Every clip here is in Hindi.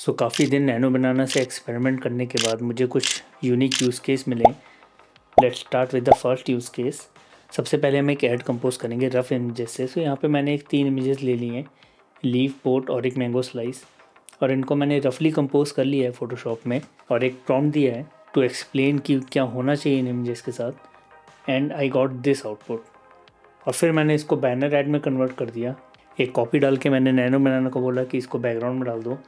सो काफ़ी दिन नैनो बनाना से एक्सपेरिमेंट करने के बाद मुझे कुछ यूनिक यूज़ केस मिले। Let's start with the first use case. सबसे पहले हम एक ऐड कंपोज करेंगे रफ़ इमेजेस से। सो यहाँ पे मैंने एक 3 इमेजेस ले लिए हैं, लीफ, पोट और एक मैंगो स्लाइस, और इनको मैंने रफली कंपोज कर लिया है फ़ोटोशॉप में और एक प्रॉम्प्ट दिया है टू एक्सप्लेन कि क्या होना चाहिए इन इमेजेस के साथ, and I got this output. और फिर मैंने इसको बैनर ऐड में कन्वर्ट कर दिया। एक कॉपी डाल के मैंने नैनो बनाना को बोला कि इसको बैकग्राउंड में डाल दो,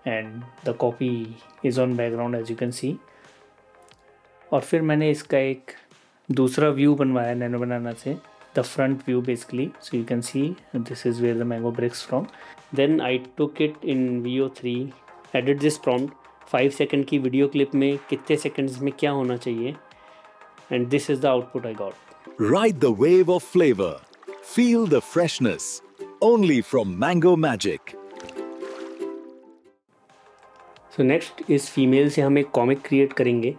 and the copy is on background as you can see. और फिर मैंने इसका एक दूसरा व्यू बनवाया नैनो बनाना से, the front view basically, so you can see this is where the mango breaks from. Then I took it in VO3, edit this prompt, 5 second की वीडियो क्लिप में कितने सेकंड्स में क्या होना चाहिए, and this is the output I got. Ride the wave of flavor. Feel the freshness. Only from Mango Magic. So next इस फीमेल से हम एक कॉमिक क्रिएट करेंगे,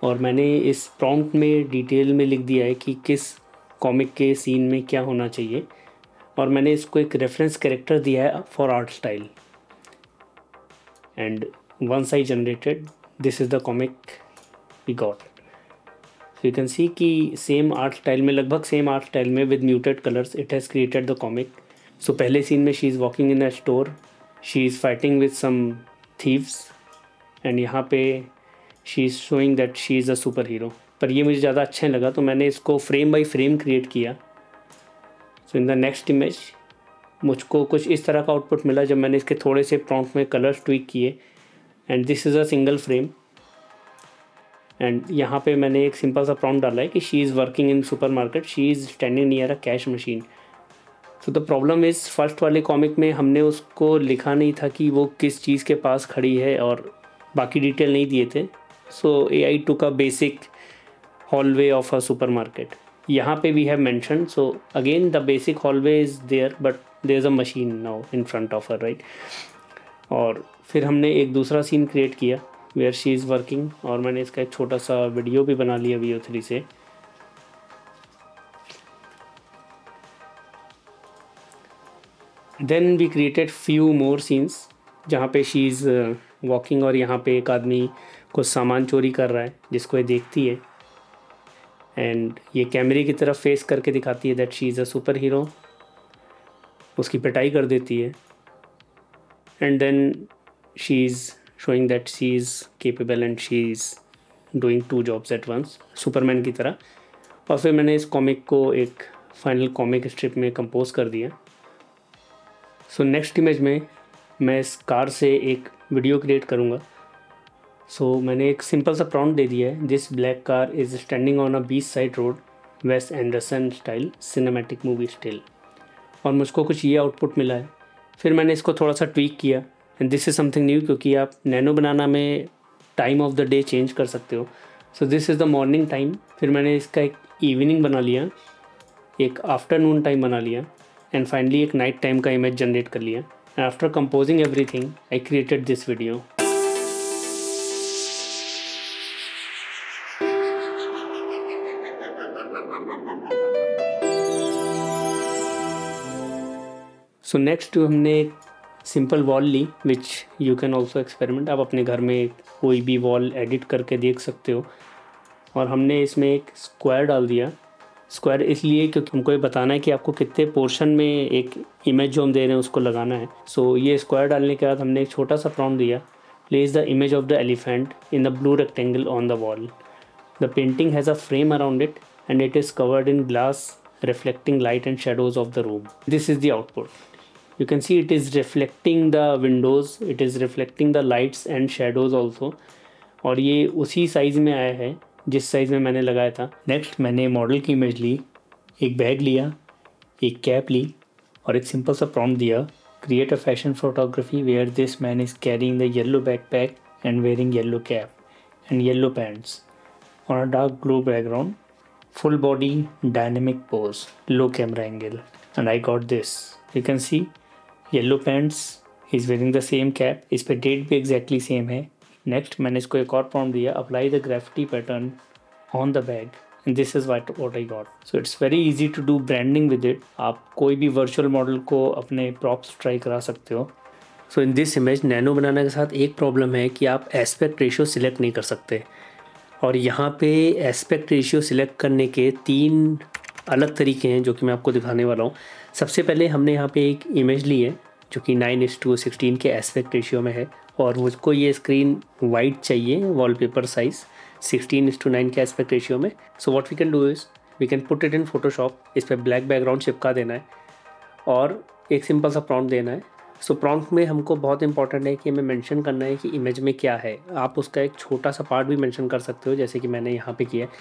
और मैंने इस प्रॉम्प्ट में डिटेल में लिख दिया है कि किस कॉमिक के सीन में क्या होना चाहिए, और मैंने इसको एक रेफरेंस कैरेक्टर दिया है for art style. And once I generated this is the comic we got. So you can see कि सेम आर्ट स्टाइल में, लगभग सेम आर्ट स्टाइल में with muted colours it has created the comic. So पहले सीन में she is walking in a store, she is fighting with some thieves, and यहाँ पे she is showing that she is a super hero. पर ये मुझे ज़्यादा अच्छा लगा तो मैंने इसको फ्रेम बाय फ्रेम क्रिएट किया। सो इन द नेक्स्ट इमेज मुझको कुछ इस तरह का आउटपुट मिला जब मैंने इसके थोड़े से प्रॉम्प्ट में कलर्स ट्वीक किए, and this is a single frame. And यहाँ पे मैंने एक सिंपल सा प्रॉम्प्ट डाला है कि she is working in super market, she is standing near a cash machine. So the problem is first वाले कॉमिक में हमने उसको लिखा नहीं था कि वो किस चीज़ के पास खड़ी है, और बाकी डिटेल नहीं दिए थे। So AI took a basic hallway of a supermarket. यहाँ पे we have mention, so again the basic hallway is there but there is a machine now in front of her, right. और फिर हमने एक दूसरा सीन क्रिएट किया वेयर शी इज़ वर्किंग, और मैंने इसका एक छोटा सा वीडियो भी बना लिया VO3 से। Then we created few more scenes जहाँ पे शी इज़ वॉकिंग, और यहाँ पे एक आदमी कुछ सामान चोरी कर रहा है जिसको ये देखती है, एंड ये कैमरे की तरफ फेस करके दिखाती है that she is a super hero, उसकी पिटाई कर देती है, and then she is showing that she is capable and she is doing 2 jobs at once, Superman की तरह। और फिर मैंने इस कॉमिक को एक फाइनल कॉमिक स्ट्रिप में कंपोज कर दिया। सो नेक्स्ट इमेज में मैं इस कार से एक वीडियो क्रिएट करूँगा। सो मैंने एक सिंपल सा प्रॉम्प्ट दे दिया है, this black car is standing on a beach side road, वेस Anderson style cinematic movie still, और मुझको कुछ ये आउटपुट मिला है। फिर मैंने इसको थोड़ा सा ट्वीक किया, and this is something new क्योंकि आप नैनो बनाना में time of the day change कर सकते हो। सो this is the morning time, फिर मैंने इसका एक इवनिंग बना लिया, एक आफ्टरनून टाइम बना लिया, एंड फाइनली एक नाइट टाइम का इमेज जनरेट कर लिया। After composing everything I created this video. So next हमने एक सिंपल वॉल ली which you can also experiment. आप अपने घर में कोई भी वॉल एडिट करके देख सकते हो, और हमने इसमें एक स्क्वायर डाल दिया। स्क्वायर इसलिए क्योंकि हमको ये बताना है कि आपको कितने पोर्शन में एक इमेज जो हम दे रहे हैं उसको लगाना है। सो ये स्क्वायर डालने के बाद हमने एक छोटा सा प्रॉम्प्ट दिया, place the image of the elephant in the blue rectangle on the wall, the painting has a frame around it and it is covered in glass reflecting light and shadows of the room. This is the output. You can see it is reflecting the windows, it is reflecting the lights and shadows also, और ये उसी साइज़ में आया है जिस साइज़ में मैंने लगाया था। नेक्स्ट मैंने मॉडल की इमेज ली, एक बैग लिया, एक कैप ली, और एक सिंपल सा प्रॉम्प्ट दिया, create a fashion photography where this man is carrying the yellow backpack and wearing yellow cap and yellow pants on a dark blue background, full body dynamic pose, low camera angle, and I got this. You can see yellow pants, he's wearing the same cap, इस पे डेट भी exactly same है। नेक्स्ट मैंने इसको एक और प्रॉम्प्ट दिया, apply the graffiti pattern on the bag, and this is what I got. So it's very easy to do branding with it. आप कोई भी वर्चुअल मॉडल को अपने प्रॉप्स ट्राई करा सकते हो। सो इन दिस इमेज नैनो बनाना के साथ एक प्रॉब्लम है कि आप एस्पेक्ट रेशियो सिलेक्ट नहीं कर सकते, और यहाँ पे एस्पेक्ट रेशियो सिलेक्ट करने के 3 अलग तरीके हैं जो कि मैं आपको दिखाने वाला हूँ। सबसे पहले हमने यहाँ पे एक इमेज ली है जो कि 9:16 के एस्पेक्ट रेशियो में है, और मुझको ये स्क्रीन वाइट चाहिए, वॉलपेपर साइज़ 16:9 के एस्पेक्ट रेशियो में। So what we can do is we can put it in Photoshop, इस पर ब्लैक बैकग्राउंड चिपका देना है और एक सिंपल सा प्रॉम्प्ट देना है। सो प्रॉम्प्ट में हमको बहुत इंपॉर्टेंट है कि हमें मेंशन करना है कि इमेज में क्या है। आप उसका एक छोटा सा पार्ट भी मेंशन कर सकते हो, जैसे कि मैंने यहाँ पे किया है,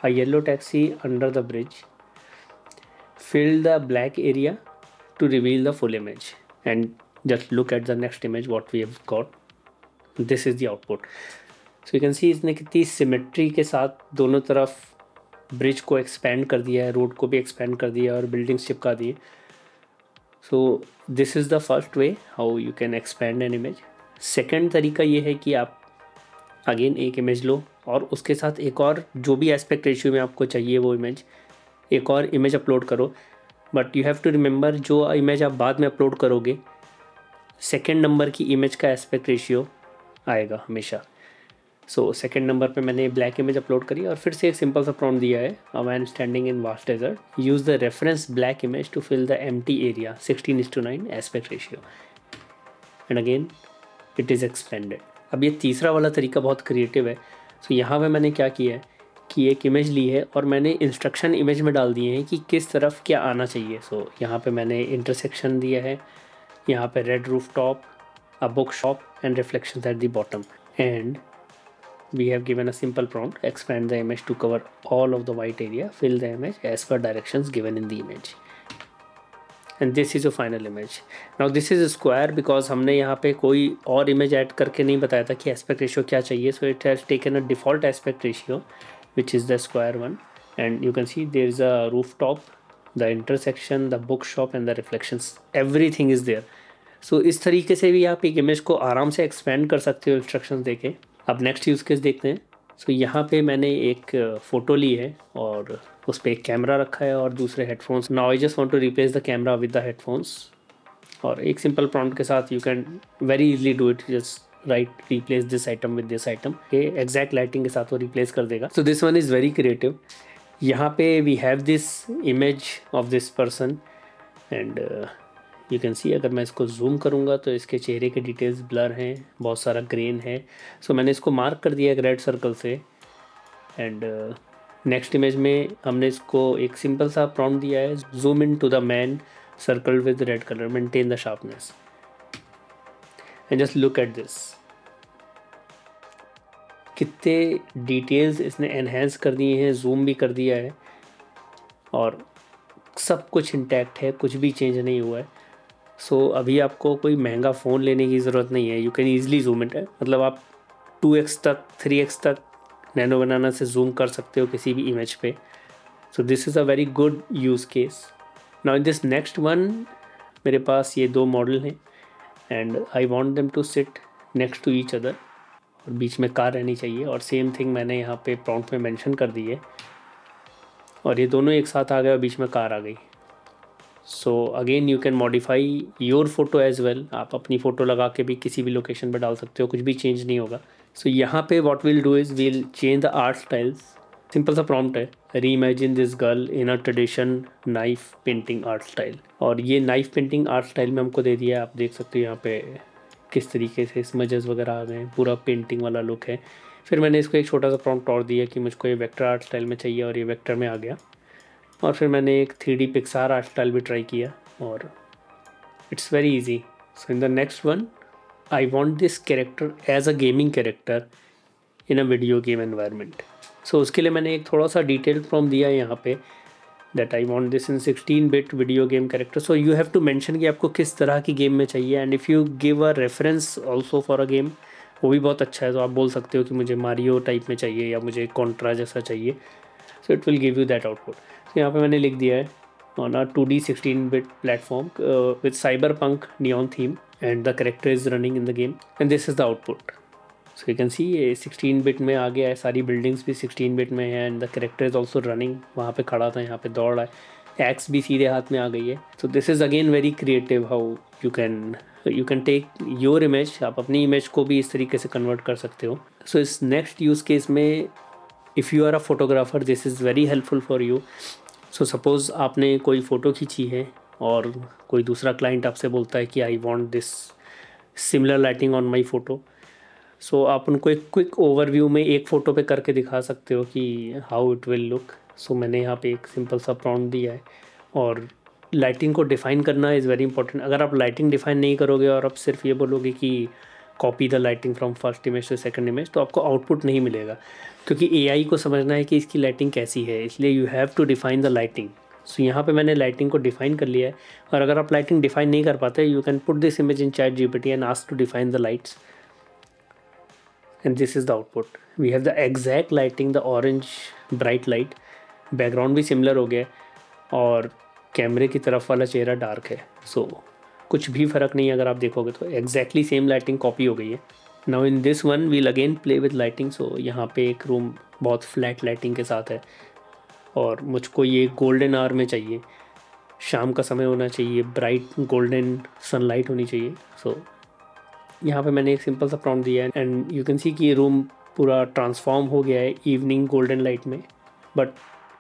a yellow taxi under the bridge, fill the black area to reveal the full image, and just look at the next image what we have got. This is the output. So you can see इसने कितनी सिमेट्री के साथ दोनों तरफ ब्रिज को एक्सपेंड कर दिया है, रोड को भी एक्सपेंड कर दिया है और बिल्डिंग्स चिपका दी है। So this is the first way how you can expand an image. Second तरीका ये है कि आप अगेन एक इमेज लो और उसके साथ एक और जो भी एस्पेक्ट रेशियो में आपको चाहिए वो इमेज, एक और इमेज अपलोड करो। But you have to remember जो इमेज आप बाद में अपलोड करोगे, सेकेंड नंबर की इमेज का एस्पेक्ट रेशियो आएगा हमेशा। सो सेकेंड नंबर पे मैंने ब्लैक इमेज अपलोड करी और फिर से एक सिंपल सा प्रॉम्प्ट दिया है, a man standing in vast desert, use the reference black image to fill the empty area 16:9 aspect ratio, and again it is expanded. अब ये तीसरा वाला तरीका बहुत क्रिएटिव है। सो यहाँ पे मैंने क्या किया है कि एक इमेज ली है और मैंने इंस्ट्रक्शन इमेज में डाल दिए हैं कि किस तरफ क्या आना चाहिए। सो यहाँ पे मैंने इंटरसेक्शन दिया है, यहाँ पे red roof top, a book shop and reflections at the bottom, and we have given a simple prompt, expand the image to cover all of the white area, fill the image as per directions given in the image, and this is your final image. Now this is a square because हमने यहाँ पे कोई और image ऐड करके नहीं बताया था कि aspect ratio क्या चाहिए, so it has taken a default aspect ratio which is the square one, and you can see there is a rooftop, the intersection, the bookshop and the reflections, everything is there. So इस तरीके से भी आप एक image को आराम से expand कर सकते हो instructions देके। अब नेक्स्ट यूज़ केस देखते हैं। सो यहाँ पे मैंने एक फ़ोटो ली है और उस पर एक कैमरा रखा है और दूसरे headphones. Now I just want to replace the camera with the headphones, और एक सिंपल प्रॉम्प्ट के साथ you can very easily do it, just write replace this item with this item, के एग्जैक्ट लाइटिंग के साथ वो रिप्लेस कर देगा। So this one is very creative. यहाँ पे we have this image of this person and you can see, अगर मैं इसको जूम करूँगा तो इसके चेहरे के डिटेल्स ब्लर हैं, बहुत सारा ग्रेन है। सो मैंने इसको मार्क कर दिया एक रेड सर्कल से, एंड नेक्स्ट इमेज में हमने इसको एक सिंपल सा प्रॉम्प्ट दिया है, zoom in to the man circle with red colour, maintain the sharpness, and just look at this. कितने डिटेल्स इसने एनहेंस कर दिए हैं, जूम भी कर दिया है और सब कुछ इंटैक्ट है, कुछ भी चेंज नहीं हुआ है। सो अभी आपको कोई महंगा फ़ोन लेने की ज़रूरत नहीं है, you can easily zoom it है, मतलब आप 2x तक 3x तक नैनो बनाना से जूम कर सकते हो किसी भी इमेज पे। So this is a very good use case. Now in this next one मेरे पास ये 2 मॉडल हैं and I want them to sit next to each other, और बीच में कार रहनी चाहिए, और सेम थिंग मैंने यहाँ पे प्रॉम्प्ट में मेंशन कर दी है, और ये दोनों एक साथ आ गए और बीच में कार आ गई। So again you can modify your photo as well, आप अपनी फ़ोटो लगा के भी किसी भी लोकेशन पर डाल सकते हो, कुछ भी चेंज नहीं होगा। सो यहाँ पे what will do is will change the art styles. Simple सा प्रॉम्प्ट है, री imagine this girl in a tradition knife painting art style, और ये नाइफ पेंटिंग आर्ट स्टाइल में हमको दे दिया है। आप देख सकते हो यहाँ पे किस तरीके से स्मजेस वगैरह आ गए, पूरा पेंटिंग वाला लुक है। फिर मैंने इसको एक छोटा सा प्रॉम्प्ट और दिया कि मुझको ये वेक्टर आर्ट स्टाइल में चाहिए, और ये वेक्टर में आ गया। और फिर मैंने एक 3D पिक्सार आर्ट स्टाइल भी ट्राई किया, और it's very easy. So in the next one I want this character as a gaming character in a video game environment. So उसके लिए मैंने एक थोड़ा सा डिटेल प्रॉम्प्ट दिया है यहाँ पे, that I want this in 16-bit video game character. So you have to mention कि आपको किस तरह की गेम में चाहिए, and if you give a reference also for a game, वो भी बहुत अच्छा है। तो आप बोल सकते हो कि मुझे मारियो टाइप में चाहिए या मुझे कॉन्ट्रा जैसा चाहिए, so it will give you that output. तो यहाँ पे मैंने लिख दिया है on a 2D 16-bit platform with cyberpunk neon theme and the character is running in the game, and this is the output. So you can सी ये 16-bit में आ गया है, सारी बिल्डिंग्स भी 16-bit में है, and the character is also running, वहाँ पे खड़ा था, यहाँ पे दौड़ रहा है। एक्स भी सीधे हाथ में आ गई है। So this is again very creative how you can take your image, आप अपनी इमेज को भी इस तरीके से कन्वर्ट कर सकते हो। सो इस नेक्स्ट यूज़ केस में if you are a photographer this is very helpful for you. So suppose आपने कोई फ़ोटो खींची है और कोई दूसरा क्लाइंट आपसे बोलता है कि I want this similar lighting on my photo. So आप उनको एक क्विक ओवरव्यू में एक फ़ोटो पे करके दिखा सकते हो कि हाउ इट विल लुक। सो मैंने यहाँ पे एक सिंपल सा प्रॉम्प्ट दिया है। और लाइटिंग को डिफ़ाइन करना इज़ वेरी इंपॉर्टेंट। अगर आप लाइटिंग डिफ़ाइन नहीं करोगे और आप सिर्फ ये बोलोगे कि copy the lighting from first image to second image, तो आपको आउटपुट नहीं मिलेगा, क्योंकि एआई को समझना है कि इसकी लाइटिंग कैसी है, इसलिए you have to define the lighting. So यहाँ पे मैंने लाइटिंग को डिफ़ाइन कर लिया है। और अगर आप लाइटिंग डिफ़ाइन नहीं कर पाते, you can put this image in ChatGPT and ask to define the lights and this is the output. We have the exact lighting, the orange bright light, background भी सिमिलर हो गया है और कैमरे की तरफ वाला चेहरा डार्क है। सो कुछ भी फ़र्क नहीं है, अगर आप देखोगे तो एग्जैक्टली सेम लाइटिंग कॉपी हो गई है। Now in this one we'll again play with lighting. So यहाँ पे एक रूम बहुत फ्लैट लाइटिंग के साथ है और मुझको ये गोल्डन आवर में चाहिए, शाम का समय होना चाहिए, ब्राइट गोल्डन सनलाइट होनी चाहिए। सो यहाँ पे मैंने एक सिंपल सा प्रॉम्प्ट दिया है एंड यू कैन सी कि ये रूम पूरा ट्रांसफॉर्म हो गया है इवनिंग गोल्डन लाइट में। बट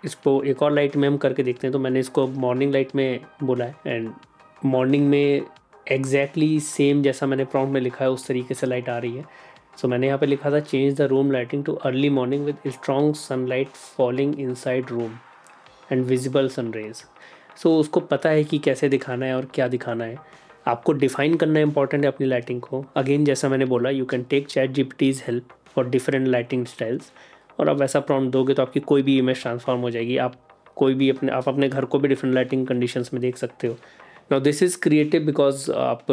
इसको एक और लाइट में हम करके देखते हैं। तो मैंने इसको मॉर्निंग लाइट में बोला है एंड मॉर्निंग में एग्जैक्टली सेम जैसा मैंने प्रॉम्प्ट में लिखा है उस तरीके से लाइट आ रही है। सो मैंने यहाँ पे लिखा था change the room lighting to early morning with strong sunlight falling inside room and visible sun rays. So उसको पता है कि कैसे दिखाना है और क्या दिखाना है। आपको डिफ़ाइन करना इंपॉर्टेंट है अपनी लाइटिंग को। अगेन जैसा मैंने बोला, you can take ChatGPT's help for different lighting styles, और आप वैसा प्रॉम्प्ट दोगे तो आपकी कोई भी इमेज ट्रांसफॉर्म हो जाएगी। आप अपने घर को भी डिफरेंट लाइटिंग कंडीशंस में देख सकते हो। Now this is creative because आप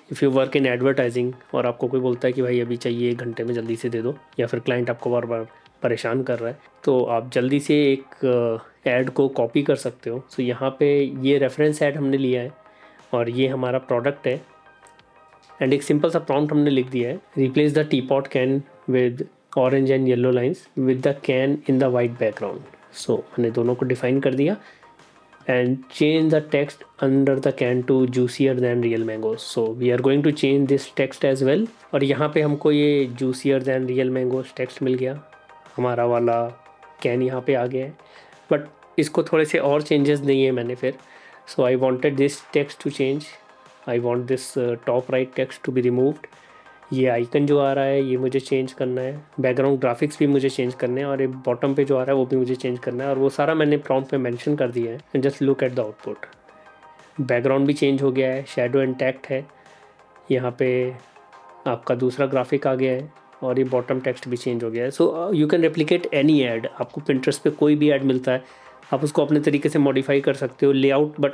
if you work in advertising और आपको कोई बोलता है कि भाई अभी चाहिए 1 घंटे में जल्दी से दे दो, या फिर क्लाइंट आपको बार बार परेशान कर रहा है, तो आप जल्दी से एक ऐड को कॉपी कर सकते हो। सो यहाँ पे ये रेफरेंस ऐड हमने लिया है और ये हमारा प्रोडक्ट है एंड एक सिंपल सा प्रॉम्प्ट हमने लिख दिया है, replace the tea pot can with orange and yellow lines with the can in the white background. So मैंने दोनों को डिफाइन कर दिया and change the text under the can to juicier than real mangoes. So we are going to change this text as well. और यहाँ पे हमको ये juicier than real mangoes text मिल गया, हमारा वाला कैन यहाँ पे आ गया है। बट इसको थोड़े से और चेंजेस नहीं है मैंने फिर। So I wanted this text to change. I want this top right text to be removed. ये आइकन जो आ रहा है ये मुझे चेंज करना है, बैकग्राउंड ग्राफिक्स भी मुझे चेंज करने हैं और ये बॉटम पे जो आ रहा है वो भी मुझे चेंज करना है, और वो सारा मैंने प्रॉम्प्ट में मेंशन कर दिया है। And just look at the output. Background भी चेंज हो गया है, शैडो इंटैक्ट है, यहाँ पे आपका दूसरा ग्राफिक आ गया है और ये बॉटम टेक्स्ट भी चेंज हो गया है। सो you can replicate any add. आपको पिंटरेस्ट पे कोई भी ऐड मिलता है, आप उसको अपने तरीके से मॉडिफाई कर सकते हो layout. But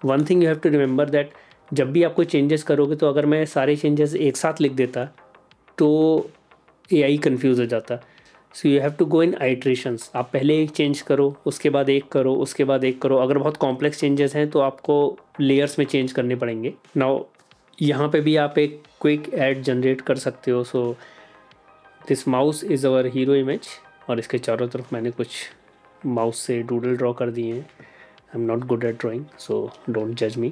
one thing you have to remember that जब भी आप कोई चेंजेस करोगे, तो अगर मैं सारे चेंजेस एक साथ लिख देता तो एआई कंफ्यूज हो जाता। So you have to go in iterations. आप पहले एक चेंज करो, उसके बाद एक करो, उसके बाद एक करो। अगर बहुत कॉम्प्लेक्स चेंजेस हैं तो आपको लेयर्स में चेंज करने पड़ेंगे। नाउ यहाँ पे भी आप एक क्विक ऐड जनरेट कर सकते हो। So this mouse is our hero image और इसके चारों तरफ मैंने कुछ माउस से डूडल ड्रॉ कर दिए हैं। I am not good at drawing, so don't जज मी।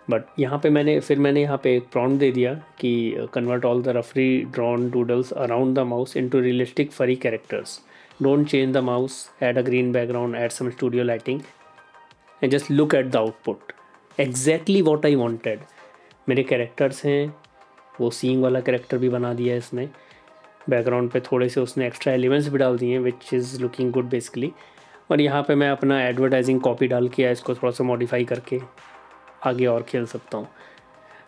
बट यहाँ पे मैंने यहाँ पे एक प्रॉम्प्ट दे दिया कि कन्वर्ट ऑल द रफली drawn doodles around the mouse into realistic furry characters, don't change the mouse, add a green background, add some studio lighting and just look at the output. Exactly what I wanted. मेरे कैरेक्टर्स हैं, वो सीइंग वाला कैरेक्टर भी बना दिया है इसने। बैकग्राउंड पे थोड़े से उसने एक्स्ट्रा एलिमेंट्स भी डाल दिए हैं which is looking good basically. और यहाँ पे मैं अपना एडवर्टाइजिंग कॉपी डाल के इसको थोड़ा सा मॉडिफाई करके आगे और खेल सकता हूँ।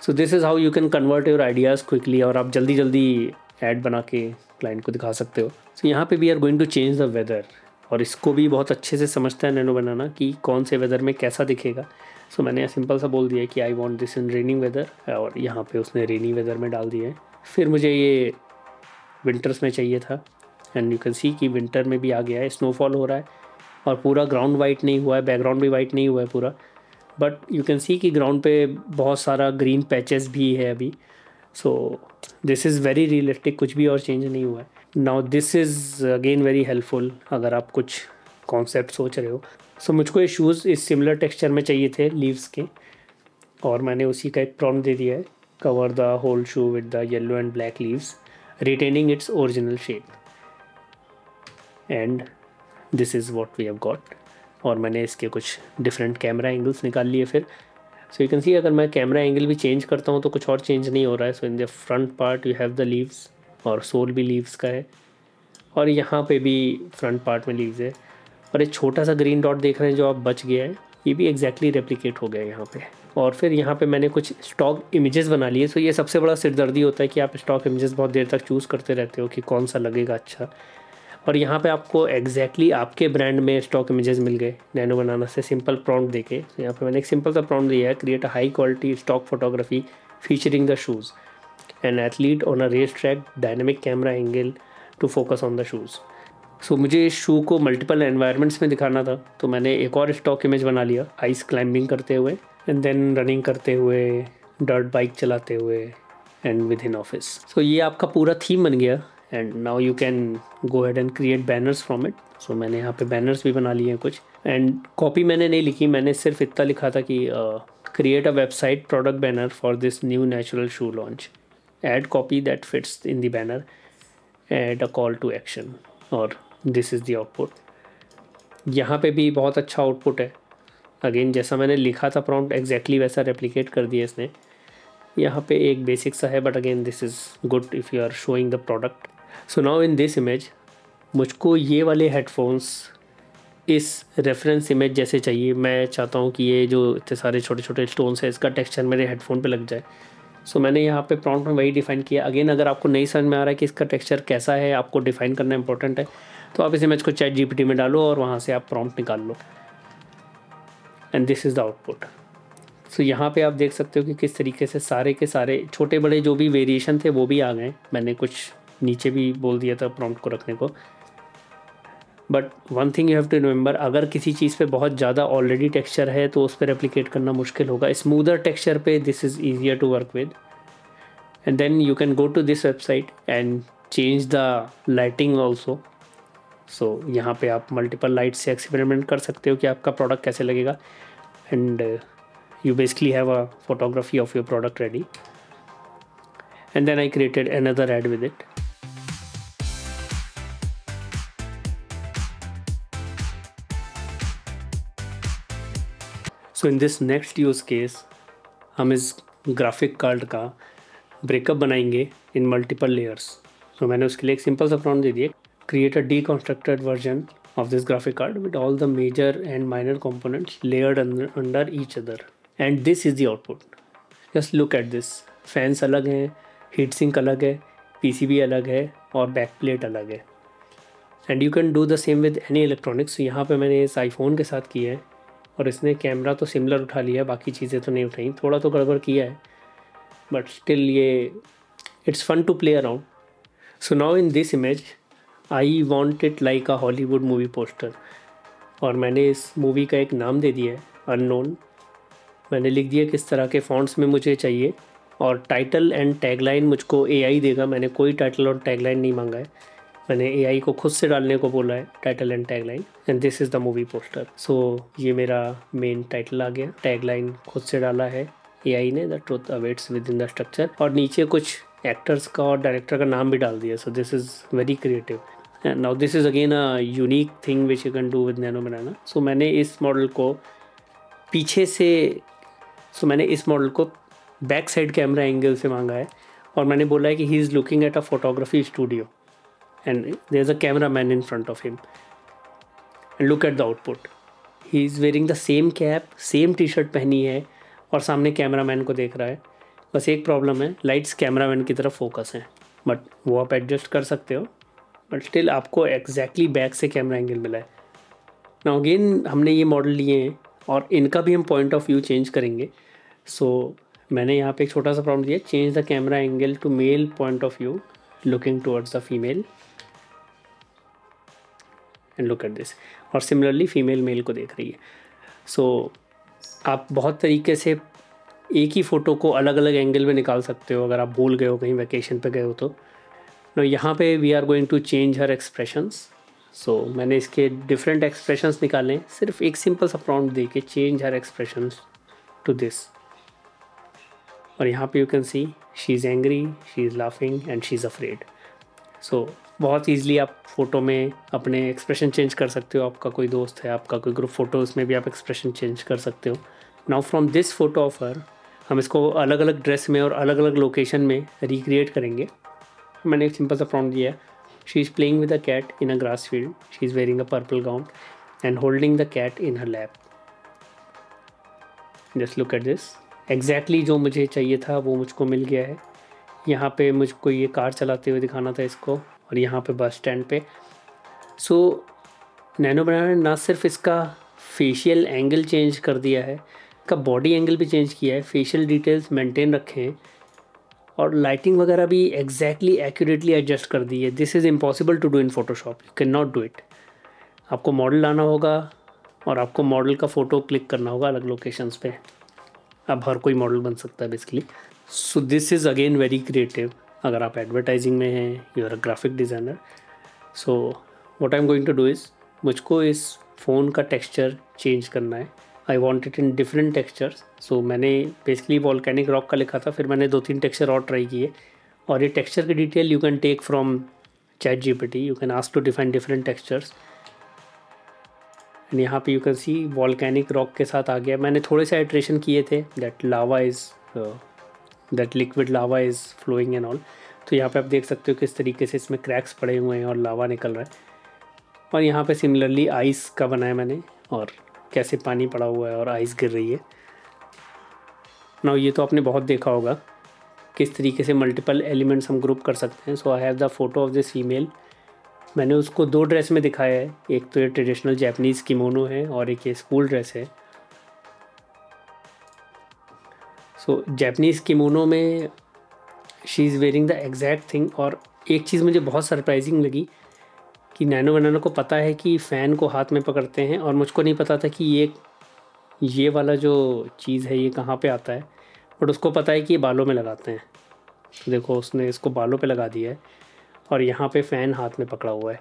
सो this is how you can convert your ideas quickly, और आप जल्दी जल्दी ऐड बना के क्लाइंट को दिखा सकते हो। सो यहाँ पे we are going to change the weather, और इसको भी बहुत अच्छे से समझता है नैनो बनाना कि कौन से वेदर में कैसा दिखेगा। सो मैंने सिंपल सा बोल दिया कि I want this in raining weather, और यहाँ पे उसने रेनी वेदर में डाल दिया है। फिर मुझे ये विंटर्स में चाहिए था एंड यू कैन सी कि विंटर में भी आ गया है, स्नोफॉल हो रहा है और पूरा ग्राउंड वाइट नहीं हुआ है, बैकग्राउंड भी वाइट नहीं हुआ है पूरा, बट यू कैन सी कि ग्राउंड पे बहुत सारा ग्रीन पैचेस भी है अभी। सो दिस इज़ वेरी रियलिस्टिक, कुछ भी और चेंज नहीं हुआ है। Now this is again very helpful अगर आप कुछ कॉन्सेप्ट सोच रहे हो। सो मुझको ये शूज़ इस सिमिलर टेक्सचर में चाहिए थे लीव्स के, और मैंने उसी का एक प्रॉम्प्ट दे दिया है, cover the whole shoe with the yellow and black leaves retaining its original shape, and this is what we have got. और मैंने इसके कुछ डिफरेंट कैमरा एंगल्स निकाल लिए फिर। सो यू कैन सी अगर मैं कैमरा एंगल भी चेंज करता हूँ तो कुछ और चेंज नहीं हो रहा है। So in the front part you have the leaves, और सोल भी लीव्स का है, और यहाँ पे भी फ्रंट पार्ट में लीव्स है, और एक छोटा सा ग्रीन डॉट देख रहे हैं जो आप बच गया है, ये भी एग्जैक्टली रेप्लिकेट हो गया है यहाँ पे। और फिर यहाँ पे मैंने कुछ स्टॉक इमेजेस बना लिए। सो ये सबसे बड़ा सिरदर्दी होता है कि आप स्टॉक इमेजेस बहुत देर तक चूज़ करते रहते हो कि कौन सा लगेगा अच्छा, और यहाँ पे आपको एग्जैक्टली आपके ब्रांड में स्टॉक इमेजेस मिल गए नैनो बनाना से सिंपल प्रॉम्प्ट देके। तो यहाँ पे मैंने एक सिंपल सा प्रॉम्प्ट दिया है, create a high quality stock photography featuring the shoes an athlete on a race track, dynamic camera angle to focus on the shoes. So मुझे इस शू को मल्टीपल एनवायरनमेंट्स में दिखाना था, तो मैंने एक और स्टॉक इमेज बना लिया, आइस क्लाइंबिंग करते हुए एंड देन रनिंग करते हुए, डर्ट बाइक चलाते हुए and within office. So ये आपका पूरा थीम बन गया, and now you can go ahead and create banners from it. So मैंने यहाँ पे बैनर्स भी बना लिए हैं कुछ, एंड कॉपी मैंने नहीं लिखी, मैंने सिर्फ इतना लिखा था कि create a website product banner for this new natural shoe launch, add copy that fits in the banner, add a call to action, और दिस इज़ द आउटपुट। यहाँ पे भी बहुत अच्छा आउटपुट है। अगेन जैसा मैंने लिखा था प्रॉम्प्ट एग्जैक्टली वैसा रेप्लिकेट कर दिया इसने। यहाँ पे एक बेसिक सा है, but again this is good if you are showing the product. So now in this image मुझको ये वाले हेडफोन्स इस रेफरेंस इमेज जैसे चाहिए। मैं चाहता हूँ कि ये जो इतने सारे छोटे छोटे स्टोन्स है इसका टेक्सचर मेरे हेडफोन पे लग जाए। सो मैंने यहाँ पे प्रॉम्प्ट में वही डिफाइन किया। अगेन अगर आपको नहीं समझ में आ रहा है कि इसका टेक्सचर कैसा है, आपको डिफाइन करना इंपॉर्टेंट है, तो आप इस इमेज को चैट जीपीटी में डालो और वहाँ से आप प्रॉम्प्ट निकाल लो, and this is the output. So यहाँ पे आप देख सकते हो कि किस तरीके से सारे के सारे छोटे बड़े जो भी वेरिएशन थे वो भी आ गए। मैंने कुछ नीचे भी बोल दिया था प्रॉम्प्ट को रखने को, but one thing you have to remember, अगर किसी चीज़ पे बहुत ज़्यादा ऑलरेडी टेक्सचर है तो उस पर रेप्लिकेट करना मुश्किल होगा। स्मूदर टेक्सचर पे this is easier to work with, and then you can go to this website and change the lighting also. So यहाँ पे आप मल्टीपल लाइट से एक्सपेरिमेंट कर सकते हो कि आपका प्रोडक्ट कैसे लगेगा, and you basically have a photography of your product ready, and then I created another ad with it. So in this next use case हम इस ग्राफिक कार्ड का ब्रेकअप बनाएंगे इन मल्टीपल लेयर्स। सो मैंने उसके लिए एक सिंपल सा प्रॉम्प्ट दे दिया, create a deconstructed version of this graphic card with all the major and minor components layered under each other, and this is the output. Just look at this, fans अलग हैं, हीट सिंक अलग है, PCB अलग है, और बैक प्लेट अलग है, and you can do the same with any electronics. यहाँ पे मैंने इस iPhone के साथ किया है, और इसने कैमरा तो सिमिलर उठा लिया है, बाकी चीज़ें तो नहीं उठाई, थोड़ा तो गड़बड़ किया है, बट स्टिल ये it's fun to play around. So now in this image I want it like a Hollywood movie poster, और मैंने इस मूवी का एक नाम दे दिया है अननोन। मैंने लिख दिया किस तरह के फॉन्ट्स में मुझे चाहिए, और टाइटल एंड टैगलाइन मुझको एआई देगा। मैंने कोई टाइटल और टैगलाइन नहीं मांगा है, मैंने एआई को खुद से डालने को बोला है title and tagline, and this is the movie poster. So ये मेरा मेन टाइटल आ गया, टैगलाइन खुद से डाला है एआई ने, the truth awaits with in the structure, और नीचे कुछ एक्टर्स का और डायरेक्टर का नाम भी डाल दिया। सो this is very creative. Now this is again a unique thing which you can do with Nano Banana. So मैंने इस मॉडल को पीछे से, मैंने इस मॉडल को बैक साइड कैमरा एंगल से मांगा है, और मैंने बोला है कि he is looking at a photography studio and there is a camera man in front of him, and look at the output. He is wearing the same cap, same T shirt पहनी है, और सामने कैमरा मैन को देख रहा है। बस एक प्रॉब्लम है, लाइट्स कैमरा मैन की तरफ फोकस हैं, बट वो आप एडजस्ट कर सकते हो, बट स्टिल आपको एग्जैक्टली बैक से कैमरा एंगल मिला है। नाउ अगेन हमने ये मॉडल लिए हैं, और इनका भी हम पॉइंट ऑफ व्यू चेंज करेंगे। सो मैंने यहाँ पे एक छोटा सा प्रॉम्प्ट दिया, change the camera angle to male point of view looking towards the female, and look at this, और सिमिलरली फीमेल मेल को देख रही है। सो आप बहुत तरीके से एक ही फ़ोटो को अलग अलग एंगल में निकाल सकते हो अगर आप भूल गए हो, कहीं वैकेशन पे गए हो तो। Now यहाँ पे we are going to change her expressions. So मैंने इसके डिफरेंट एक्सप्रेशंस निकाले सिर्फ एक सिंपल सा प्रॉम्प्ट दे के, change her expressions to this. और यहाँ पे you can see she is angry, she is laughing and she is afraid. So बहुत ईजिली आप फ़ोटो में अपने एक्सप्रेशन चेंज कर सकते हो। आपका कोई दोस्त है, आपका कोई ग्रुप फ़ोटो, उसमें भी आप एक्सप्रेशन चेंज कर सकते हो। Now from this photo of her हम इसको अलग अलग ड्रेस में और अलग अलग लोकेशन में रिक्रिएट करेंगे। मैंने एक सिंपल सा प्रॉम्प्ट दिया है, she is playing with a cat in a grass field, she is wearing a purple gown and holding the cat in her lap. Just look at this. Exactly जो मुझे चाहिए था वो मुझको मिल गया है। यहाँ पे मुझको ये कार चलाते हुए दिखाना था इसको, और यहाँ पे बस स्टैंड पे। सो नैनो बनाना ने ना सिर्फ इसका फेशियल एंगल चेंज कर दिया है, इसका बॉडी एंगल भी चेंज किया है, फेशियल डिटेल्स मेंटेन रखे हैं, और लाइटिंग वगैरह भी एग्जैक्टली एक्यूरेटली एडजस्ट कर दी है। This is impossible to do in Photoshop, you can not do it. आपको मॉडल लाना होगा और आपको मॉडल का फ़ोटो क्लिक करना होगा अलग लोकेशंस पे। अब हर कोई मॉडल बन सकता है basically. So this is again very creative. अगर आप एडवर्टाइजिंग में हैं, you are a graphic designer, so what I am going to do is, मुझको इस फ़ोन का टेक्सचर चेंज करना है। I want it in different textures. So मैंने बेसिकली वॉल्केनिक रॉक का लिखा था, फिर मैंने 2-3 टेक्सचर और ट्राई किए, और ये टेक्सचर की detail you can take from ChatGPT। You can ask to define different textures, and यहाँ पे you can see volcanic rock के साथ आ गया। मैंने थोड़े से आइट्रेशन किए थे, that liquid lava is flowing and all. तो यहाँ पे आप देख सकते हो किस तरीके से इसमें क्रैक्स पड़े हुए हैं और लावा निकल रहा है। और यहाँ पे सिमिलरली आइस का बनाया मैंने, और कैसे पानी पड़ा हुआ है और आइस गिर रही है। नाउ ये तो आपने बहुत देखा होगा किस तरीके से मल्टीपल एलिमेंट्स हम ग्रुप कर सकते हैं। So I have the photo of this female. मैंने उसको 2 ड्रेस में दिखाया है, एक तो ये ट्रेडिशनल जैपनीज़ किमोनो है और एक ये स्कूल ड्रेस है। सो जैपनीज़ किमोनो में she is wearing the exact thing. और एक चीज़ मुझे बहुत सरप्राइजिंग लगी कि नैनो बनाना को पता है कि फ़ैन को हाथ में पकड़ते हैं, और मुझको नहीं पता था कि ये वाला जो चीज़ है ये कहाँ पे आता है, बट उसको पता है कि ये बालों में लगाते हैं। देखो उसने इसको बालों पे लगा दिया है, और यहाँ पे फ़ैन हाथ में पकड़ा हुआ है।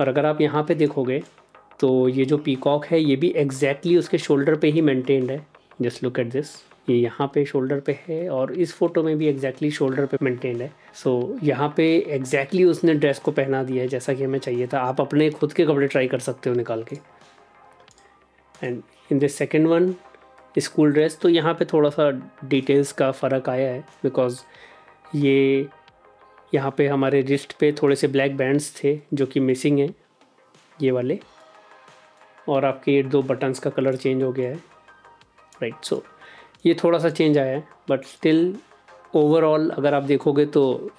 और अगर आप यहाँ पे देखोगे तो ये जो पीकॉक है ये भी एग्जैक्टली उसके शोल्डर पे ही मेंटेन्ड है। जस्ट लुक एट दिस, ये यहाँ पे शोल्डर पे है, और इस फोटो में भी एग्जैक्टली शोल्डर पे मेंटेन्ड है। सो यहाँ पे एग्जैक्टली उसने ड्रेस को पहना दिया है जैसा कि हमें चाहिए था। आप अपने खुद के कपड़े ट्राई कर सकते हो निकाल के। And in this second one school dress, तो यहाँ पे थोड़ा सा डिटेल्स का फ़र्क आया है, बिकॉज़ ये यहाँ पे हमारे रिस्ट पे थोड़े से ब्लैक बैंड्स थे जो कि मिसिंग हैं, ये वाले, और आपके ये 2 बटन्स का कलर चेंज हो गया है, राइट। सो ये थोड़ा सा चेंज आया है, बट स्टिल ओवरऑल अगर आप देखोगे तो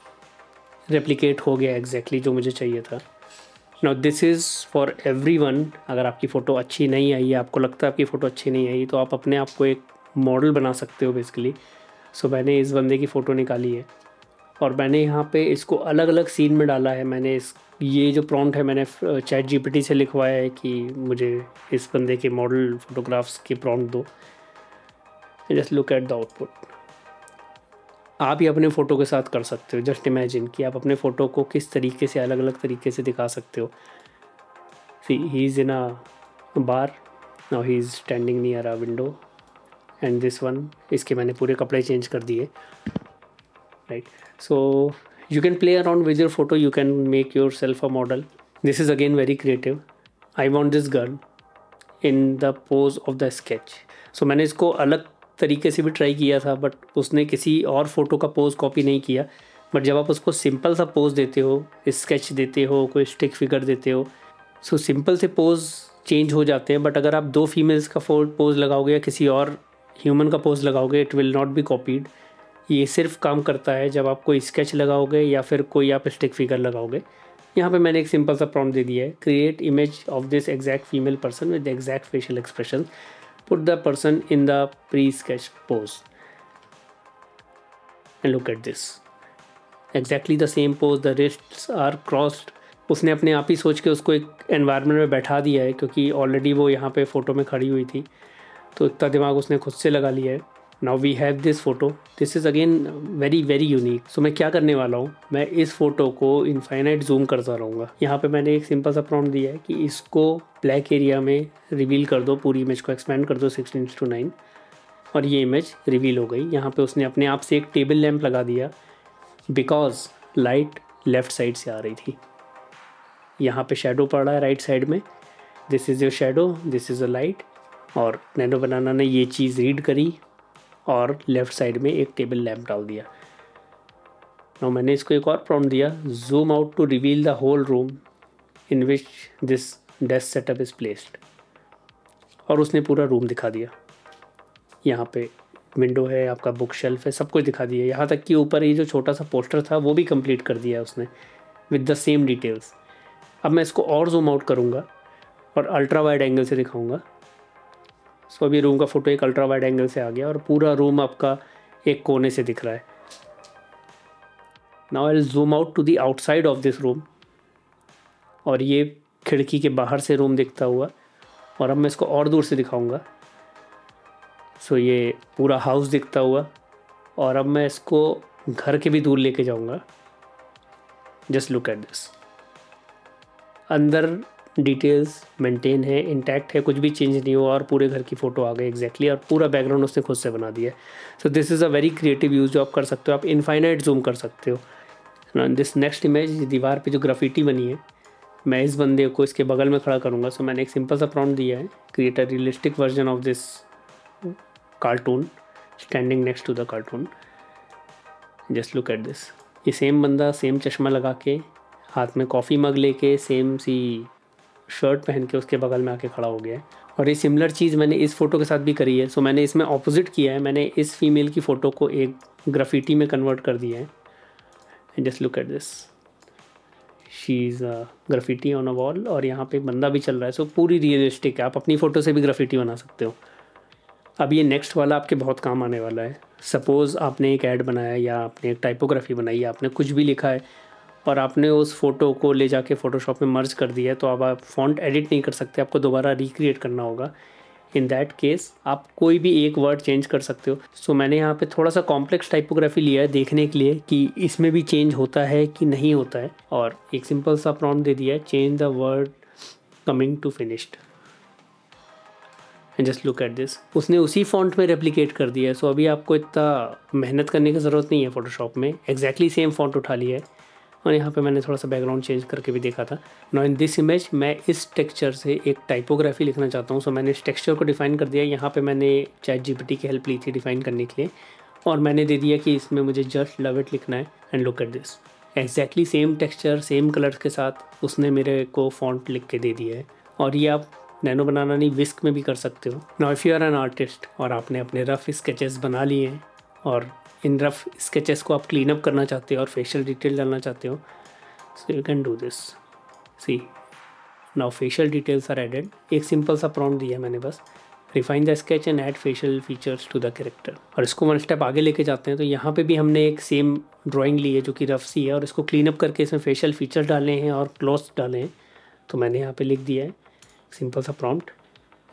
रेप्लिकेट हो गया एग्जैक्टली जो मुझे चाहिए था। Now this is for everyone. अगर आपकी फ़ोटो अच्छी नहीं आई है, आपको लगता है आपकी फ़ोटो अच्छी नहीं आई, तो आप अपने आप को एक मॉडल बना सकते हो बेसिकली। सो मैंने इस बंदे की फ़ोटो निकाली है, और मैंने यहाँ पे इसको अलग अलग सीन में डाला है। मैंने ये जो प्रॉम्प्ट है मैंने ChatGPT से लिखवाया है कि मुझे इस बंदे के मॉडल फ़ोटोग्राफ्स के प्रॉम्प्ट दो। Just look at the output. आप ही अपने फ़ोटो के साथ कर सकते हो। जस्ट इमेजिन कि आप अपने फ़ोटो को किस तरीके से अलग अलग तरीके से दिखा सकते हो। See he is in a bar, now he is standing near a window, and this one, इसके मैंने पूरे कपड़े चेंज कर दिए, right. So you can play around with your photo, you can make yourself a model. This is again very creative. I want this girl in the pose of the sketch. So मैंने इसको अलग तरीके से भी ट्राई किया था, बट उसने किसी और फोटो का पोज कॉपी नहीं किया। बट जब आप उसको सिंपल सा पोज देते हो, स्केच देते हो, कोई स्टिक फिगर देते हो, सो सिंपल से पोज चेंज हो जाते हैं। बट अगर आप 2 फीमेल्स का पोज लगाओगे या किसी और ह्यूमन का पोज लगाओगे, it will not be copied. ये सिर्फ काम करता है जब आप कोई स्केच लगाओगे या फिर कोई आप स्टिक फिगर लगाओगे। यहाँ पे मैंने एक सिंपल सा प्रॉम्प्ट दे दिया है, create image of this exact female person with exact facial expression, put the person in the pre sketch pose and look at this, exactly the same pose, the wrists are crossed. उसने अपने आप ही सोच के उसको एक एनवायरनमेंट में बैठा दिया है, क्योंकि ऑलरेडी वो यहाँ पे फ़ोटो में खड़ी हुई थी, तो इतना दिमाग उसने खुद से लगा लिया है। Now we have this photo, this is again very very unique. So मैं क्या करने वाला हूँ, मैं इस फोटो को इनफाइनाइट जूम करता रहूँगा। यहाँ पे मैंने एक सिंपल सा प्रॉम्प्ट दिया है कि इसको ब्लैक एरिया में रिवील कर दो, पूरी इमेज को एक्सपेंड कर दो 16:9 और ये इमेज रिवील हो गई। यहाँ पे उसने अपने आप से एक टेबल लैंप लगा दिया बिकॉज लाइट लेफ़्ट साइड से आ रही थी। यहाँ पे शेडो पड़ रहा है राइट साइड में, this is your shadow, this is a light. और नैनो बनाना ने ये चीज़ रीड करी और लेफ़्ट साइड में एक टेबल लैंप डाल दिया। और मैंने इसको एक और प्रॉम्प्ट दिया, zoom out to reveal the whole room in which this desk setup is placed, और उसने पूरा रूम दिखा दिया। यहाँ पे विंडो है, आपका बुक शेल्फ है, सब कुछ दिखा दिया। यहाँ तक कि ऊपर ये जो छोटा सा पोस्टर था वो भी कंप्लीट कर दिया उसने विद द सेम डिटेल्स। अब मैं इसको और जूम आउट करूँगा और अल्ट्रा वाइड एंगल से दिखाऊँगा। सो अभी रूम का फ़ोटो एक अल्ट्रा वाइड एंगल से आ गया और पूरा रूम आपका एक कोने से दिख रहा है। Now I will zoom out to the outside of this room, और ये खिड़की के बाहर से रूम दिखता हुआ, और अब मैं इसको और दूर से दिखाऊंगा। सो ये पूरा हाउस दिखता हुआ, और अब मैं इसको घर के भी दूर लेके जाऊंगा। जस्ट लुक एट दिस, अंदर डिटेल्स मेंटेन है, इंटैक्ट है, कुछ भी चेंज नहीं हुआ और पूरे घर की फ़ोटो आ गई एग्जैक्टली, और पूरा बैकग्राउंड उसने खुद से बना दिया है। So this is a very creative use जो आप कर सकते हो। आप इनफाइनाइट जूम कर सकते हो। दिस नेक्स्ट इमेज, दीवार पे जो ग्राफिटी बनी है, मैं इस बंदे को इसके बगल में खड़ा करूँगा। सो मैंने एक सिंपल सा प्रॉम्प्ट दिया है, create a realistic version of this cartoon standing next to the cartoon. Just look at this, ये सेम बंदा सेम चश्मा लगा के, हाथ में कॉफ़ी मग लेके, सेम सी शर्ट पहन के उसके बगल में आके खड़ा हो गया है। और ये सिमिलर चीज़ मैंने इस फ़ोटो के साथ भी करी है। सो मैंने इसमें ऑपोजिट किया है, मैंने इस फीमेल की फ़ोटो को एक ग्राफिटी में कन्वर्ट कर दिया है। And just look at this, she is graffiti on a wall, और यहाँ पे एक बंदा भी चल रहा है। सो पूरी रियलिस्टिक है, आप अपनी फ़ोटो से भी ग्राफिटी बना सकते हो। अब ये नेक्स्ट वाला आपके बहुत काम आने वाला है। सपोज़ आपने एक ऐड बनाया या आपने एक टाइपोग्राफी बनाई, आपने कुछ भी लिखा है और आपने उस फ़ोटो को ले जाके फ़ोटोशॉप में मर्ज कर दिया है, तो अब आप फ़ॉन्ट एडिट नहीं कर सकते, आपको दोबारा रिक्रिएट करना होगा। इन दैट केस आप कोई भी एक वर्ड चेंज कर सकते हो। सो मैंने यहाँ पे थोड़ा सा कॉम्प्लेक्स टाइपोग्राफी लिया है देखने के लिए कि इसमें भी चेंज होता है कि नहीं होता है, और एक सिंपल सा प्रॉम्प्ट दे दिया है, change the word coming to finished. And just look at this, उसने उसी फॉन्ट में रेप्लिकेट कर दिया है। सो अभी आपको इतना मेहनत करने की ज़रूरत नहीं है फ़ोटोशॉप में, एग्जैक्टली सेम फॉन्ट उठा लिया है। और यहाँ पे मैंने थोड़ा सा बैकग्राउंड चेंज करके भी देखा था। नाउ इन दिस इमेज मैं इस टेक्सचर से एक टाइपोग्राफी लिखना चाहता हूँ। सो मैंने इस टेक्सचर को डिफाइन कर दिया। यहाँ पे मैंने ChatGPT की हेल्प ली थी डिफाइन करने के लिए, और मैंने दे दिया कि इसमें मुझे जस्ट लव इट लिखना है। And look at this, exactly same texture same colours के साथ उसने मेरे को फॉन्ट लिख के दे दिया है। और ये आप नैनो बनाना नहीं, विस्क में भी कर सकते हो। Now if you are an artist और आपने अपने रफ स्केचेस बना लिए हैं और इन रफ स्केचेस को आप क्लीन अप करना चाहते हो और फेशियल डिटेल डालना चाहते हो, so you can do this. See, now facial details are added. एक सिंपल सा प्रॉम्प्ट दिया मैंने बस, refine the sketch and add facial features to the character. और इसको वन स्टेप आगे लेके जाते हैं। तो यहाँ पे भी हमने एक सेम ड्राइंग ली है जो कि रफ सी है, और इसको क्लीन अप करके इसमें फेशियल फीचर्स डाले हैं और क्लॉथ्स डाले हैं। तो मैंने यहाँ पे लिख दिया है सिंपल सा prompt,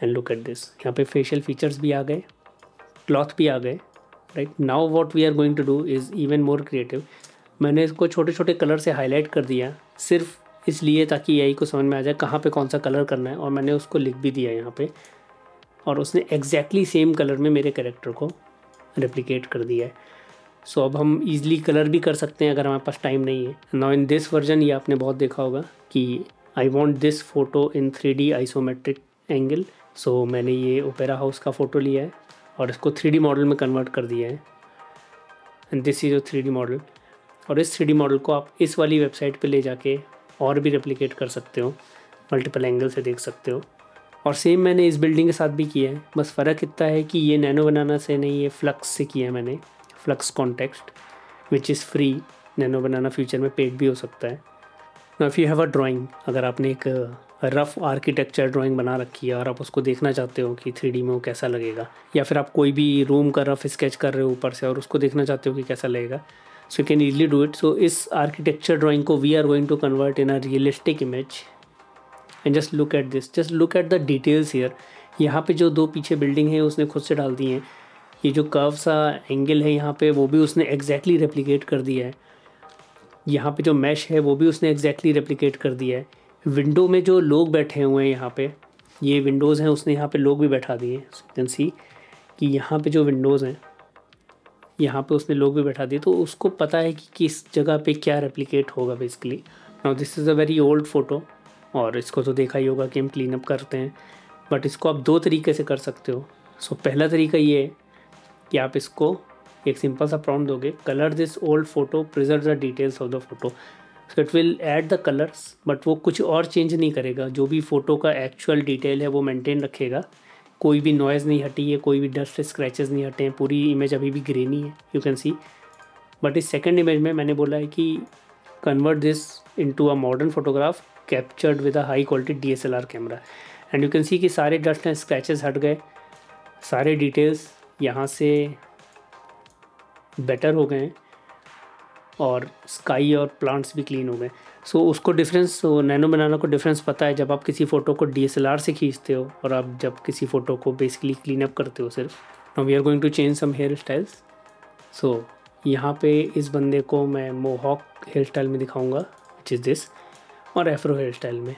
and look at this, यहाँ पे फेशियल फीचर्स भी आ गए, क्लॉथ भी आ गए। Right now what we are going to do is even more creative. मैंने इसको छोटे छोटे कलर से हाईलाइट कर दिया, सिर्फ इसलिए ताकि AI को समझ में आ जाए कहाँ पे कौन सा कलर करना है, और मैंने उसको लिख भी दिया यहाँ पे, और उसने एग्जैक्टली सेम कलर में मेरे कैरेक्टर को रेप्लिकेट कर दिया है। सो अब हम ईजिली कलर भी कर सकते हैं अगर हमारे पास टाइम नहीं है। नाउ इन दिस वर्जन ये आपने बहुत देखा होगा कि I want this photo in 3D isometric angle. So मैंने ये ओपेरा हाउस का फ़ोटो लिया है और इसको 3D मॉडल में कन्वर्ट कर दिया है। And this is a 3D model, और इस 3D मॉडल को आप इस वाली वेबसाइट पे ले जाके और भी रेप्लिकेट कर सकते हो, मल्टीपल एंगल से देख सकते हो। और सेम मैंने इस बिल्डिंग के साथ भी किया है, बस फ़र्क इतना है कि ये नैनो बनाना से नहीं, ये फ्लक्स से किया है मैंने, flux context which is free. Nano banana future में पेड भी हो सकता है। Now if you have a drawing, अगर आपने एक रफ़ आर्किटेक्चर ड्राइंग बना रखी है और आप उसको देखना चाहते हो कि 3D में वो कैसा लगेगा, या फिर आप कोई भी रूम का रफ़ स्केच कर रहे हो ऊपर से और उसको देखना चाहते हो कि कैसा लगेगा, so you can easily do it. So इस architecture drawing को we are going to convert in a realistic image, and just look at this, just look at the details here. यहाँ पे जो दो पीछे बिल्डिंग है उसने खुद से डाल दी हैं। ये जो कर्व सा एंगल है यहाँ पे वो भी उसने एग्जैक्टली रेप्लिकेट कर दिया है। यहाँ पे जो मैश है वो भी उसने एग्जैक्टली रेप्लिकेट कर दिया है। विंडो में जो लोग बैठे हुए हैं यहाँ पे, ये विंडोज़ हैं, उसने यहाँ पे लोग भी बैठा दिए। यू कैन सी कि यहाँ पे जो विंडोज़ हैं यहाँ पे उसने लोग भी बैठा दिए, तो उसको पता है कि किस जगह पे क्या रेप्लिकेट होगा basically. Now this is a very old photo और इसको तो देखा ही होगा कि हम क्लीन अप करते हैं, बट इसको आप दो तरीके से कर सकते हो। सो पहला तरीका ये है कि आप इसको एक सिंपल सा प्रॉम्प्ट दोगे, colour this old photo preserve the details of the photo. So it will add the colours, but वो कुछ और चेंज नहीं करेगा। जो भी फ़ोटो का एक्चुअल डिटेल है वो मेंटेन रखेगा, कोई भी नॉइज़ नहीं हटी है, कोई भी डस्ट स्क्रैचेस नहीं हटे हैं, पूरी इमेज अभी भी ग्रेनी है, यू कैन सी। बट इस सेकंड इमेज में मैंने बोला है कि convert this into a modern photograph captured with a high quality DSLR camera, and you can see कि सारे डस्ट एंड स्क्रैचेस हट गए, सारे डिटेल्स यहाँ से बेटर हो गए हैं और स्काई और प्लांट्स भी क्लीन हो गए। सो उसको डिफरेंस, नैनो बनाना को डिफरेंस पता है जब आप किसी फ़ोटो को DSLR से खींचते हो और आप जब किसी फ़ोटो को बेसिकली क्लीन अप करते हो सिर्फ। Now we are going to change some hair styles. So यहाँ पे इस बंदे को मैं मोहॉक हेयर स्टाइल में दिखाऊंगा, विच इज़ दिस, और एफ्रो हेयर स्टाइल में,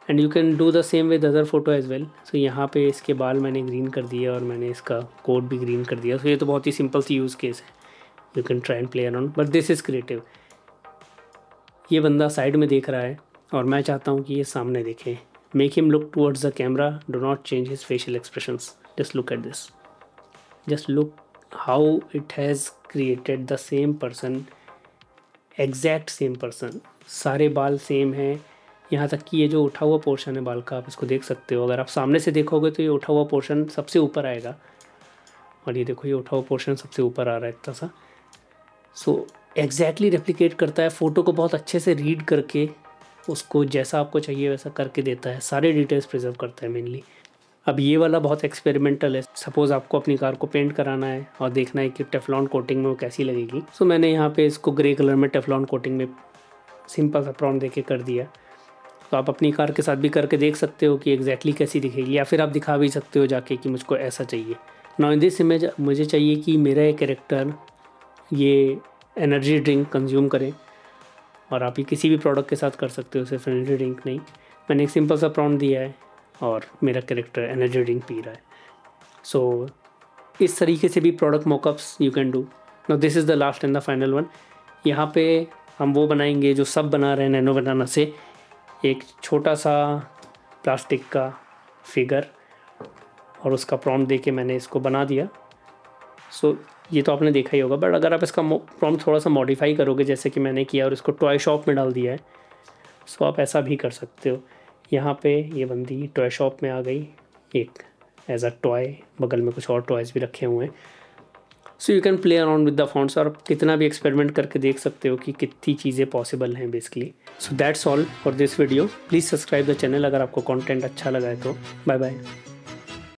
and you can do the same with other photo as well. So यहाँ पे इसके बाल मैंने ग्रीन कर दिया और मैंने इसका कोट भी ग्रीन कर दिया। सो ये तो बहुत ही सिंपल सी यूज़ केस है, you can try and play around, but this is creative. ये बंदा साइड में देख रहा है और मैं चाहता हूँ कि ये सामने देखे। Make him look towards the camera, do not change his facial expressions, just look at this, just look how it has created the same person, exact same person. सारे बाल सेम हैं, यहाँ तक कि ये जो उठा हुआ पोर्शन है बाल का, आप इसको देख सकते हो। अगर आप सामने से देखोगे तो ये उठा हुआ पोर्शन सबसे ऊपर आएगा, और ये देखो ये उठा हुआ पोर्शन सबसे ऊपर आ रहा है इतना सा। सो एग्जैक्टली रेप्लिकेट करता है, फ़ोटो को बहुत अच्छे से रीड करके उसको जैसा आपको चाहिए वैसा करके देता है, सारे डिटेल्स प्रिजर्व करता है मेनली। अब ये वाला बहुत एक्सपेरिमेंटल है। सपोज़ आपको अपनी कार को पेंट कराना है और देखना है कि टेफ्लॉन कोटिंग में वो कैसी लगेगी। सो मैंने यहाँ पे इसको ग्रे कलर में टेफ्लॉन कोटिंग में सिंपल सा प्रॉम्प्ट देके कर दिया। तो आप अपनी कार के साथ भी करके देख सकते हो कि एग्जैक्टली कैसी दिखेगी, या फिर आप दिखा भी सकते हो जाके कि मुझको ऐसा चाहिए। नाउ इन दिस इमेज मुझे चाहिए कि मेरा ये कैरेक्टर ये एनर्जी ड्रिंक कंज्यूम करे, और आप ये किसी भी प्रोडक्ट के साथ कर सकते हो, सिर्फ एनर्जी ड्रिंक नहीं। मैंने एक सिंपल सा प्रॉम्प्ट दिया है और मेरा कैरेक्टर एनर्जी ड्रिंक पी रहा है। सो इस तरीके से भी product mockups you can do. Now this is the last and the final one. यहाँ पे हम वो बनाएंगे जो सब बना रहे हैं नैनो बनाना से, एक छोटा सा प्लास्टिक का फिगर, और उसका प्रॉम्प्ट देके मैंने इसको बना दिया। सो ये तो आपने देखा ही होगा, बट अगर आप इसका प्रॉम्प्ट थोड़ा सा मॉडिफाई करोगे जैसे कि मैंने किया और इसको टॉय शॉप में डाल दिया है, सो आप ऐसा भी कर सकते हो। यहाँ पे ये बंदी टॉय शॉप में आ गई, एक एज अ टॉय, बगल में कुछ और टॉयज़ भी रखे हुए हैं। सो you can play around with the fonts, और कितना भी एक्सपेरिमेंट करके देख सकते हो कि कितनी चीज़ें पॉसिबल हैं basically. So that's all for this video. Please subscribe the channel अगर आपको कंटेंट अच्छा लगा है तो। Bye bye.